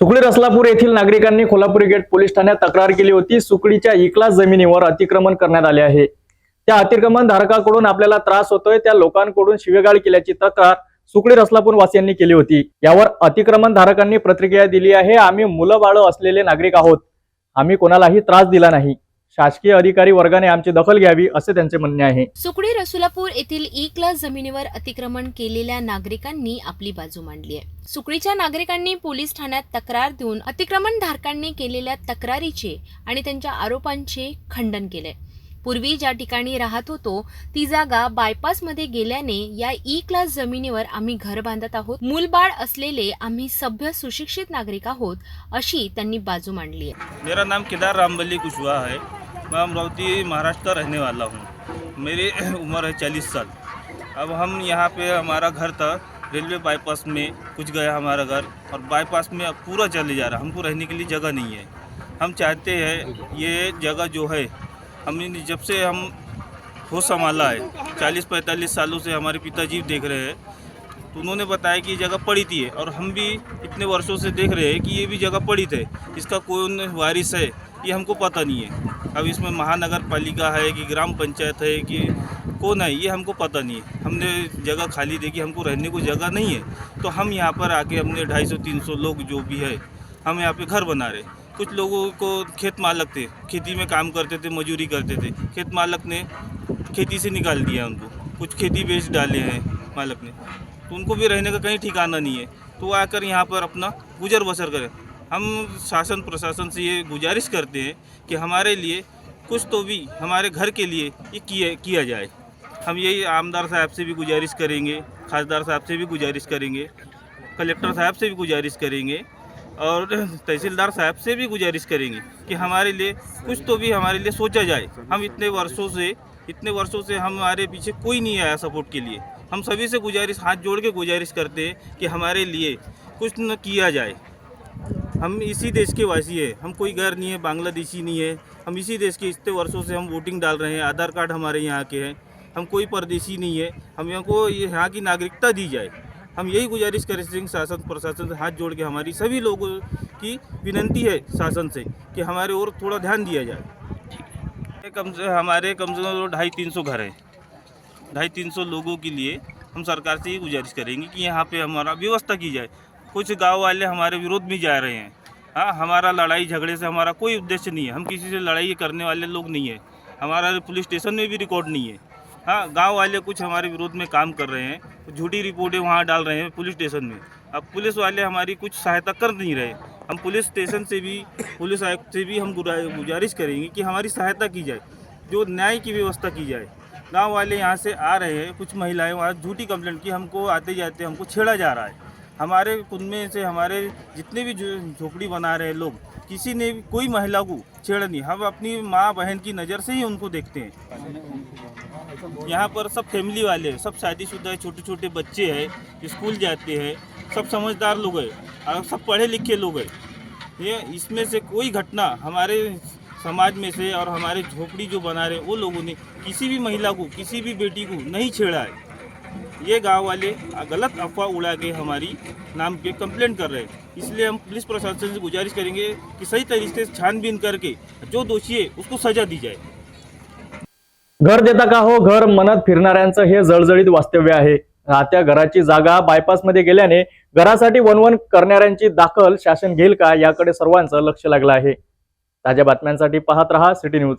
सुकळी रसलापूर येथील नागरिकांनी Kolhapuri gate police ठाण्यात तक्रार केली होती। सुकळीच्या इकला जमिनीवर अतिक्रमण करण्यात आले आहे। त्या अतिक्रमण धारकाकडून आपल्याला त्रास होतोय, त्या लोकांकडून शिवेगाळ केल्याची तक्रार सुकळी रसलापूर वासियांनी केली होती। यावर अतिक्रमण धारकांनी प्रतिक्रिया दिली आहे। आम्ही मुलं बाळ असलेले नागरिक आहोत, आम्ही कोणालाही त्रास दिला नाही, शासकीय अधिकारी वर्गाने आमची दखल घ्यावी असे त्यांचे म्हणणे आहे। सुकळी रसुलापूर येथील ई क्लास जमिनीवर अतिक्रमण केलेल्या नागरिकांनी आपली बाजू मांडली आहे। सुकळीच्या नागरिकांनी पोलीस ठाण्यात तक्रार देऊन अतिक्रमण धारकांनी केलेल्या तक्रारीचे आणि त्यांच्या आरोपांचे खंडन केले। पूर्वी ज्या ठिकाणी राहत होतो ती जागा बायपास मध्ये गेल्याने या ई क्लास जमिनीवर आम्ही घर बांधत आहोत, मूलबाळ असलेले आम्ही सभ्य सुशिक्षित नागरिक आहोत अशी त्यांनी बाजू मांडली आहे। मेरा नाम केदार रामबली कुशवाहा है। मैं अमरावती महाराष्ट्र का रहने वाला हूँ। मेरी उम्र है 40 साल। अब हम यहाँ पे हमारा घर था, रेलवे बाईपास में कुछ गया हमारा घर, और बाईपास में अब पूरा चले जा रहा, हमको रहने के लिए जगह नहीं है। हम चाहते हैं ये जगह जो है, हमने जब से हम होश संभाला है 40-45 सालों से हमारे पिताजी देख रहे हैं, तो उन्होंने बताया कि ये जगह पड़ी थी, और हम भी इतने वर्षों से देख रहे हैं कि ये भी जगह पड़ी थी। इसका कौन वारिस है ये हमको पता नहीं है। अब इसमें महानगर पालिका है कि ग्राम पंचायत है कि कौन है ये हमको पता नहीं है। हमने जगह खाली देखी, हमको रहने को जगह नहीं है, तो हम यहाँ पर आके हमने 250-300 लोग जो भी है हम यहाँ पे घर बना रहे। कुछ लोगों को खेत मालक थे, खेती में काम करते थे, मजदूरी करते थे, खेत मालक ने खेती से निकाल दिया उनको, कुछ खेती बेच डाले हैं मालक ने, तो उनको भी रहने का कहीं ठिकाना नहीं है, तो वो आकर यहाँ पर अपना गुजर बसर करें। हम शासन प्रशासन से ये गुजारिश करते हैं कि हमारे लिए कुछ तो भी हमारे घर के लिए ये किया जाए। हम यही आमदार साहब से भी गुजारिश करेंगे, खासदार साहब से भी गुजारिश करेंगे, कलेक्टर साहब से भी गुजारिश करेंगे, और तहसीलदार साहब से भी गुजारिश करेंगे कि हमारे लिए कुछ तो भी हमारे लिए सोचा जाए। हम इतने वर्षों से हमारे पीछे कोई नहीं आया सपोर्ट के लिए। हम सभी से गुजारिश, हाथ जोड़ के गुजारिश करते हैं कि हमारे लिए कुछ न किया जाए। हम इसी देश के वासी हैं, हम कोई गैर नहीं है, बांग्लादेशी नहीं है, हम इसी देश के इतने वर्षों से हम वोटिंग डाल रहे हैं, आधार कार्ड हमारे यहाँ के हैं, हम कोई परदेशी नहीं है, हम यहाँ को यहाँ की नागरिकता दी जाए। हम यही गुजारिश करें शासन प्रशासन से हाथ जोड़ के, हमारी सभी लोगों की विनंती है शासन से कि हमारे और थोड़ा ध्यान दिया जाए। हमारे कम से कम 250-300 घर हैं। 250-300 लोगों के लिए हम सरकार से ही गुजारिश करेंगे कि यहाँ पे हमारा व्यवस्था की जाए। कुछ गांव वाले हमारे विरोध में जा रहे हैं। हाँ, हमारा लड़ाई झगड़े से हमारा कोई उद्देश्य नहीं है, हम किसी से लड़ाई करने वाले लोग नहीं है, हमारा पुलिस स्टेशन में भी रिकॉर्ड नहीं है। हाँ, गांव वाले कुछ हमारे विरोध में काम कर रहे हैं, झूठी रिपोर्टें वहाँ डाल रहे हैं पुलिस स्टेशन में। अब पुलिस वाले हमारी कुछ सहायता कर नहीं रहे। हम पुलिस स्टेशन से भी, पुलिस आयुक्त से भी हम गुजारिश करेंगे कि हमारी सहायता की जाए, जो न्याय की व्यवस्था की जाए। गांव वाले यहाँ से आ रहे हैं, कुछ महिलाएं वहाँ झूठी कंप्लेंट की हमको आते जाते हमको छेड़ा जा रहा है। हमारे कुनबे से हमारे जितने भी झोपड़ी बना रहे लोग, किसी ने भी कोई महिला को छेड़ा नहीं। हम अपनी माँ बहन की नज़र से ही उनको देखते हैं। यहाँ पर सब फैमिली वाले हैं, सब शादीशुदा, छोटे छोटे बच्चे हैं, स्कूल जाते हैं, सब समझदार लोग हैं और सब पढ़े लिखे लोग हैं। ये इसमें से कोई घटना हमारे समाज में से और हमारे झोपड़ी जो बना रहे वो लोगों ने किसी भी महिला को, किसी भी बेटी को नहीं छेड़ा है। ये गांव वाले गलत अफवाह उड़ा के हमारी नाम पे कंप्लेंट कर रहे हैं। इसलिए हम पुलिस प्रशासन से गुजारिश करेंगे कि सही तरीके से छानबीन करके जो दोषी है उसको सजा दी जाए। घर देता का हो घर म्हणत फिरणाऱ्यांचं हे जळजळीत वास्तव्य आहे। राहत्या घराची जागा बायपास मध्ये गेल्याने घरासाठी वनवन करणाऱ्यांची दाखल शासन घेईल का, याकडे सर्वांचं लक्ष लागलं आहे। ताज्या बातम्यांसाठी पाहत रहा सिटी न्यूज।